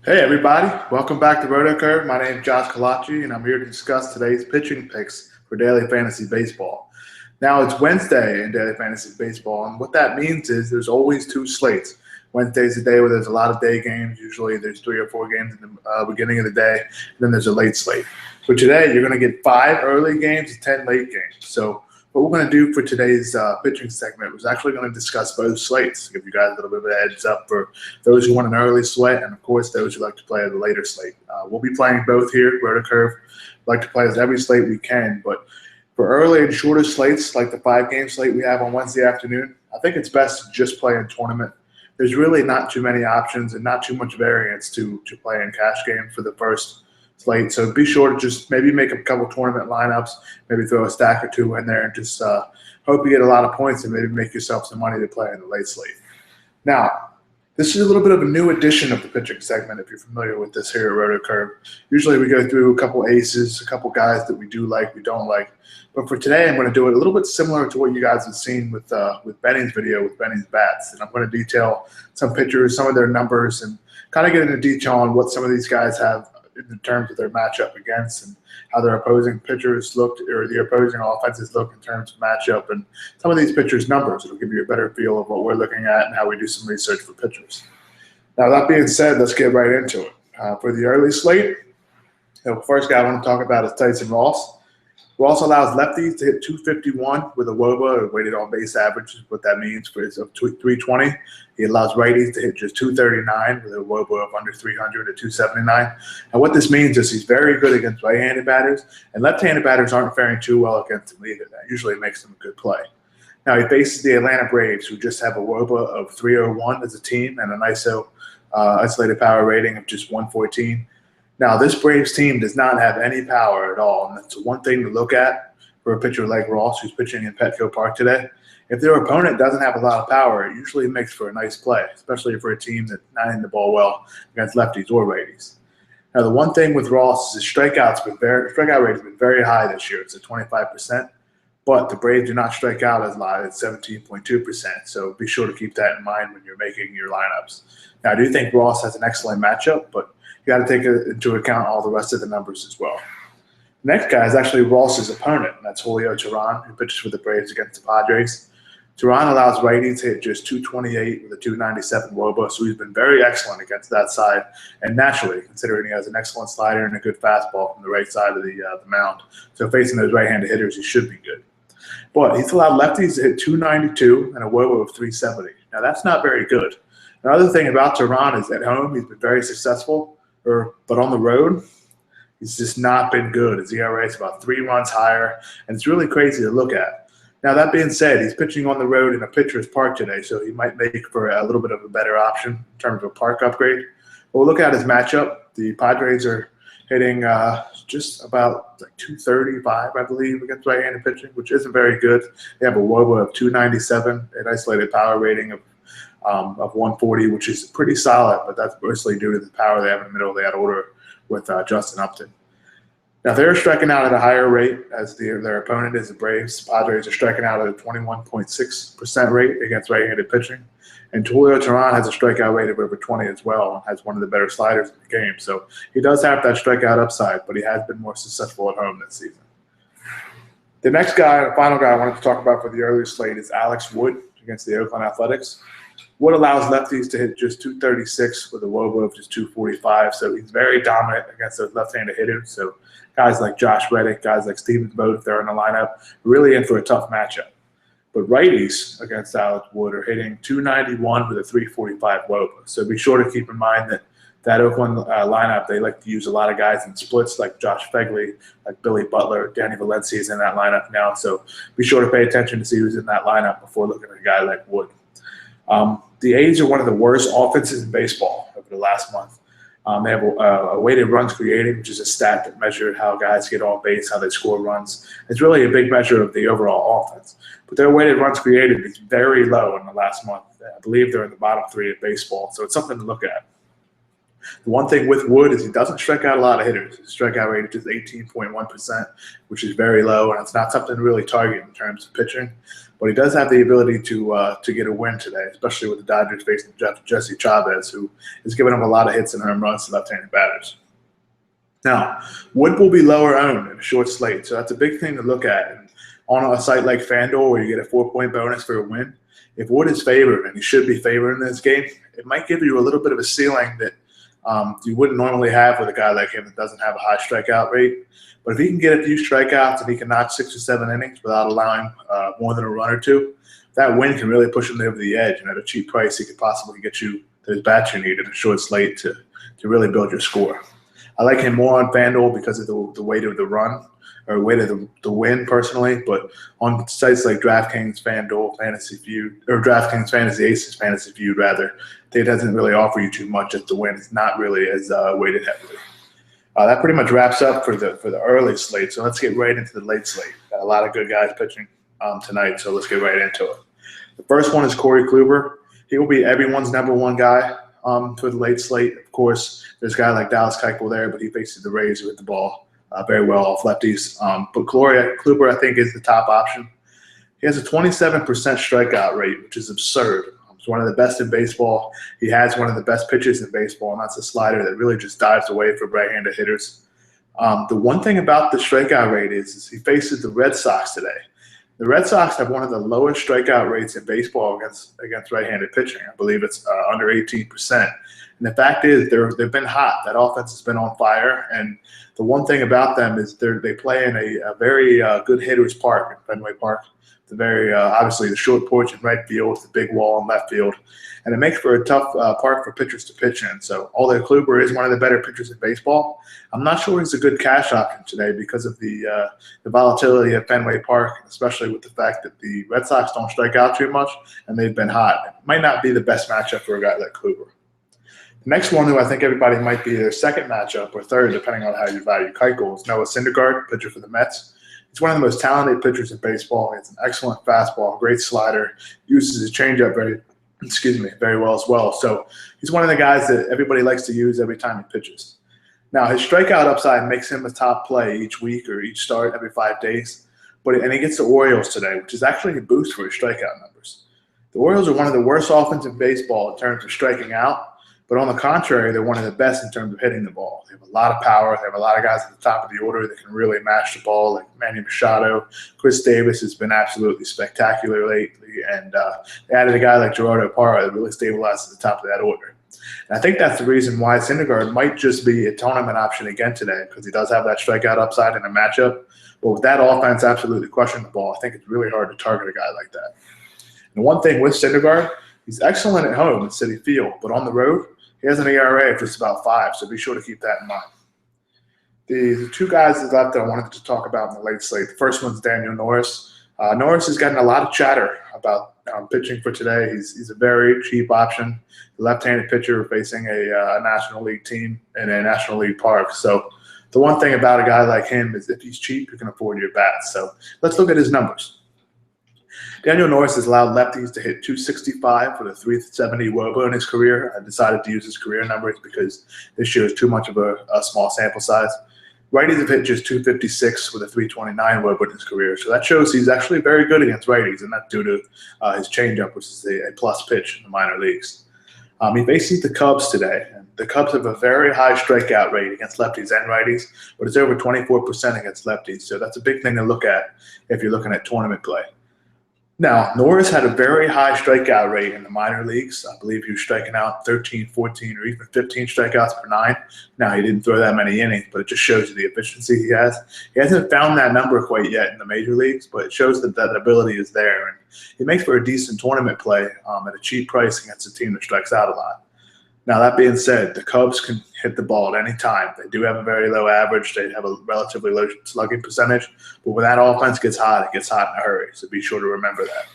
Hey everybody, welcome back to RotoCurve. My name is Josh Collacchi, and I'm here to discuss today's pitching picks for daily fantasy baseball. Now it's Wednesday in daily fantasy baseball, and what that means is there's always two slates. Wednesday's the day where there's a lot of day games. Usually there's 3 or 4 games in the beginning of the day, and then there's a late slate. So today you're going to get 5 early games and 10 late games. So what we're going to do for today's pitching segment was actually going to discuss both slates, give you guys a little bit of a heads up for those who want an early slate and, of course, those who like to play at the later slate. We'll be playing both here, RotoCurve. Like to play as every slate we can, but for early and shorter slates, like the 5-game slate we have on Wednesday afternoon, I think it's best to just play in tournament. There's really not too many options and not too much variance to play in cash games for the first slate. So be sure to just maybe make a couple tournament lineups, maybe throw a stack or 2 in there and just hope you get a lot of points and maybe make yourself some money to play in the late slate. Now, this is a little bit of a new edition of the pitching segment if you're familiar with this here at RotoCurve. Usually we go through a couple aces, a couple guys that we do like, we don't like. But for today, I'm going to do it a little bit similar to what you guys have seen with Benny's video, with Benny's bats. And I'm going to detail some pitchers, some of their numbers, and kind of get into detail on what some of these guys have in terms of their matchup against and how their opposing pitchers looked or the opposing offenses look in terms of matchup and some of these pitchers' numbers. It'll give you a better feel of what we're looking at and how we do some research for pitchers. Now, that being said, let's get right into it. For the early slate, the first guy I want to talk about is Tyson Ross. Ross allows lefties to hit 251 with a WOBA, or weighted on base average, is what that means, for his of 320. He allows righties to hit just 239 with a WOBA of under 300 at 279. And what this means is he's very good against right-handed batters, and left-handed batters aren't faring too well against him either. That usually makes him a good play. Now he faces the Atlanta Braves, who just have a WOBA of 301 as a team and an ISO isolated power rating of just 114. Now, this Braves team does not have any power at all, and that's one thing to look at for a pitcher like Ross, who's pitching in Petco Park today. If their opponent doesn't have a lot of power, it usually makes for a nice play, especially for a team that's not hitting the ball well against lefties or righties. Now, the one thing with Ross is his strikeout rate has been very high this year. It's at 25%, but the Braves do not strike out as loud at 17.2%, so be sure to keep that in mind when you're making your lineups. Now, I do think Ross has an excellent matchup, but you got to take into account all the rest of the numbers as well. The next guy is actually Ross's opponent, and that's Julio Teheran, who pitches for the Braves against the Padres. Teheran allows righties to hit just 228 with a 297 WOBA, so he's been very excellent against that side. And naturally, considering he has an excellent slider and a good fastball from the right side of the mound, so facing those right-handed hitters, he should be good. But he's allowed lefties to hit 292 and a WOBA of 370. Now, that's not very good. Another thing about Teheran is at home, he's been very successful. But on the road, he's just not been good. His ERA is about 3 runs higher, and it's really crazy to look at. Now, that being said, he's pitching on the road in a pitcher's park today, so he might make for a little bit of a better option in terms of a park upgrade. But we'll look at his matchup. The Padres are hitting just about like 235, I believe, against right-handed pitching, which isn't very good. They have a WOBA of 297, an isolated power rating of 140, which is pretty solid, but that's mostly due to the power they have in the middle of that order with Justin Upton. Now, they're striking out at a higher rate as their opponent is the Braves. The Padres are striking out at a 21.6% rate against right-handed pitching. And Julio Teheran has a strikeout rate of over 20 as well and has one of the better sliders in the game. So he does have that strikeout upside, but he has been more successful at home this season. The next guy, the final guy I wanted to talk about for the early slate is Alex Wood against the Oakland Athletics. Wood allows lefties to hit just 236 with a WOBA of just 245, so he's very dominant against those left-handed hitters. So guys like Josh Reddick, guys like Steven Vogt, if they're in the lineup, really in for a tough matchup. But righties against Alex Wood are hitting 291 with a 345 WOBA. So be sure to keep in mind that Oakland lineup, they like to use a lot of guys in splits like Josh Fegley, like Billy Butler, Danny Valencia is in that lineup now. So be sure to pay attention to see who's in that lineup before looking at a guy like Wood. The A's are one of the worst offenses in baseball over the last month. They have a weighted runs created, which is a stat that measures how guys get on base, how they score runs. It's really a big measure of the overall offense. But their weighted runs created is very low in the last month. I believe they're in the bottom 3 of baseball, so it's something to look at. The one thing with Wood is he doesn't strike out a lot of hitters. His strikeout rate is 18.1%, which is very low, and it's not something to really target in terms of pitching. but he does have the ability to get a win today, especially with the Dodgers facing Jesse Chavez, who is giving him a lot of hits and home runs to left-handed batters. Now, Wood will be lower owned in a short slate, so that's a big thing to look at. And on a site like FanDuel, where you get a 4-point bonus for a win, if Wood is favored, and he should be favored in this game, it might give you a little bit of a ceiling that you wouldn't normally have with a guy like him that doesn't have a high strikeout rate. But if he can get a few strikeouts and he can notch 6 or 7 innings without allowing more than a run or two, that win can really push him over the edge. And at a cheap price, he could possibly get you those bats you need in a short slate to really build your score. I like him more on FanDuel because of the weight of the run or weight of the win personally. But on sites like DraftKings, FanDuel, Fantasy Feud, or DraftKings Fantasy Aces, Fantasy Feud rather, it doesn't really offer you too much as the win. It's not really as weighted heavily. That pretty much wraps up for the early slate. So let's get right into the late slate. Got a lot of good guys pitching tonight, so let's get right into it. The first one is Corey Kluber. He will be everyone's number one guy for the late slate. Of course, there's a guy like Dallas Keuchel there, but he faces the Rays who hit the ball very well off lefties. But Kluber, I think, is the top option. He has a 27% strikeout rate, which is absurd. He's one of the best in baseball. He has one of the best pitches in baseball, and that's a slider that really just dives away for right-handed hitters. The one thing about the strikeout rate is he faces the Red Sox today. The Red Sox have one of the lowest strikeout rates in baseball against right-handed pitching. I believe it's under 18%. And the fact is they've been hot. That offense has been on fire. And the one thing about them is they play in a very good hitter's park in Fenway Park. The very obviously the short porch in right field, the big wall in left field. And it makes for a tough park for pitchers to pitch in. So although Kluber is one of the better pitchers in baseball, I'm not sure he's a good cash option today because of the volatility at Fenway Park, especially with the fact that the Red Sox don't strike out too much and they've been hot. It might not be the best matchup for a guy like Kluber. The next one who I think everybody might be their second matchup or third, depending on how you value Keuchel, is Noah Syndergaard, pitcher for the Mets. He's one of the most talented pitchers in baseball. He has an excellent fastball, great slider, uses his changeup very well as well. So he's one of the guys that everybody likes to use every time he pitches. Now, his strikeout upside makes him a top play each week or each start every 5 days. And he gets the Orioles today, which is actually a boost for his strikeout numbers. The Orioles are one of the worst offenses in baseball in terms of striking out. But on the contrary, they're one of the best in terms of hitting the ball. They have a lot of power. They have a lot of guys at the top of the order that can really mash the ball, like Manny Machado. Chris Davis has been absolutely spectacular lately. And they added a guy like Gerardo Parra that really stabilized at the top of that order. And I think that's the reason why Syndergaard might just be a tournament option again today, because he does have that strikeout upside in a matchup. But with that offense absolutely crushing the ball, I think it's really hard to target a guy like that. And one thing with Syndergaard, he's excellent at home at Citi Field, but on the road, he has an ERA of just about 5, so be sure to keep that in mind. The two guys left that I wanted to talk about in the late slate. The first one's Daniel Norris. Norris has gotten a lot of chatter about pitching for today. He's a very cheap option, left-handed pitcher facing a National League team in a National League park. So the one thing about a guy like him is if he's cheap, you can afford your bats. So let's look at his numbers. Daniel Norris has allowed lefties to hit 265 with a 370 WOBA in his career. I decided to use his career numbers because this year is too much of a small sample size. Righties have hit just 256 with a 329 WOBA in his career. So that shows he's actually very good against righties, and that's due to his changeup, which is a plus pitch in the minor leagues. He faces the Cubs today. And the Cubs have a very high strikeout rate against lefties and righties, but it's over 24% against lefties. So that's a big thing to look at if you're looking at tournament play. Now, Norris had a very high strikeout rate in the minor leagues. I believe he was striking out 13, 14, or even 15 strikeouts per 9. Now, he didn't throw that many innings, but it just shows you the efficiency he has. He hasn't found that number quite yet in the major leagues, but it shows that that ability is there. And he makes for a decent tournament play at a cheap price against a team that strikes out a lot. Now, that being said, the Cubs can hit the ball at any time. They do have a very low average. They have a relatively low slugging percentage. But when that offense gets hot, it gets hot in a hurry. So be sure to remember that.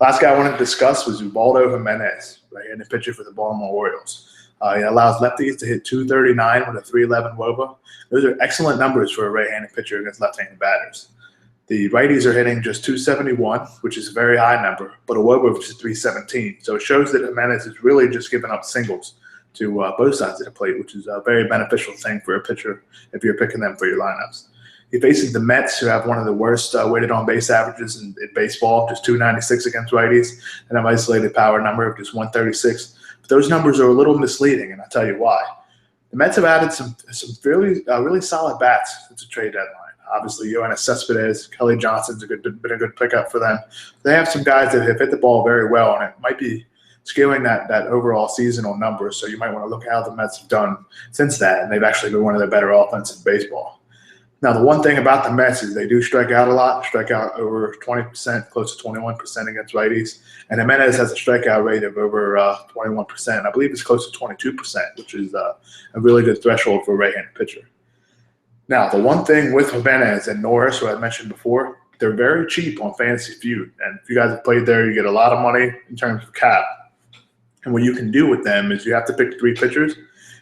Last guy I wanted to discuss was Ubaldo Jimenez, right-handed pitcher for the Baltimore Orioles. He allows lefties to hit 239 with a 311 WOBA. Those are excellent numbers for a right-handed pitcher against left-handed batters. The righties are hitting just 271, which is a very high number, but a WOBA of just 317. So it shows that Jimenez is really just giving up singles to both sides of the plate, which is a very beneficial thing for a pitcher if you're picking them for your lineups. He faces the Mets, who have one of the worst weighted on base averages in baseball, just 296 against righties, and an isolated power number of just 136. But those numbers are a little misleading, and I'll tell you why. The Mets have added some really solid bats since the trade deadline. Obviously, Yoenis Cespedes, Kelly Johnson's been a good pickup for them. They have some guys that have hit the ball very well, and it might be skewing that overall seasonal number. So you might want to look at how the Mets have done since that, and they've actually been one of the better offenses in baseball. Now, the one thing about the Mets is they do strike out a lot, strike out over 20%, close to 21% against righties. And Jimenez has a strikeout rate of over 21%. I believe it's close to 22%, which is a really good threshold for a right-handed pitcher. Now, the one thing with Jimenez and Norris, who I mentioned before, they're very cheap on Fantasy Feud. And if you guys have played there, you get a lot of money in terms of cap. And what you can do with them is you have to pick 3 pitchers.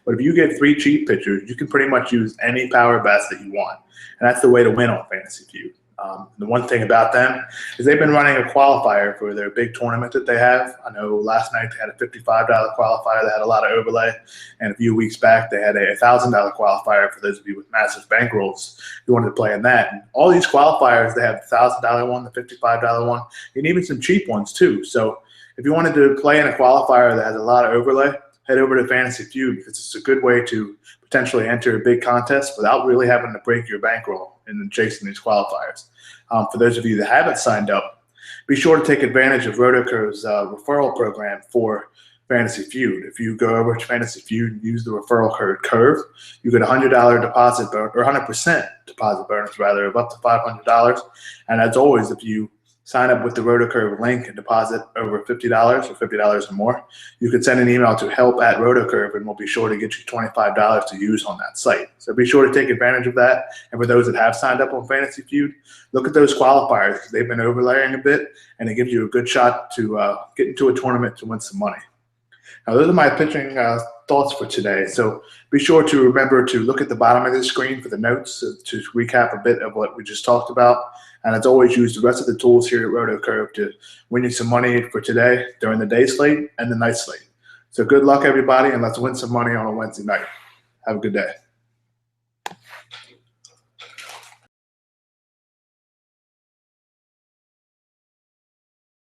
But if you get 3 cheap pitchers, you can pretty much use any power bats that you want. And that's the way to win on Fantasy Feud. The one thing about them is they've been running a qualifier for their big tournament that they have. I know last night they had a $55 qualifier that had a lot of overlay. And a few weeks back, they had a $1,000 qualifier for those of you with massive bankrolls who wanted to play in that. And all these qualifiers, they have the $1,000 one, the $55 one, and even some cheap ones too. So if you wanted to play in a qualifier that has a lot of overlay, head over to Fantasy Feud because it's a good way to potentially enter a big contest without really having to break your bankroll in chasing these qualifiers. For those of you that haven't signed up, be sure to take advantage of RotoCurve's referral program for Fantasy Feud. If you go over to Fantasy Feud and use the referral code CURVE, you get a $100 deposit bonus, or 100% deposit bonus rather, of up to $500. And as always, if you sign up with the RotoCurve link and deposit over $50 or $50 or more, you can send an email to help@RotoCurve, and we'll be sure to get you $25 to use on that site. So be sure to take advantage of that. And for those that have signed up on Fantasy Feud, look at those qualifiers because they've been overlaying a bit, and it gives you a good shot to get into a tournament to win some money. Now, those are my pitching thoughts for today. So be sure to remember to look at the bottom of the screen for the notes to recap a bit of what we just talked about. And as always, use the rest of the tools here at RotoCurve to win you some money for today during the day slate and the night slate. So good luck, everybody, and let's win some money on a Wednesday night. Have a good day.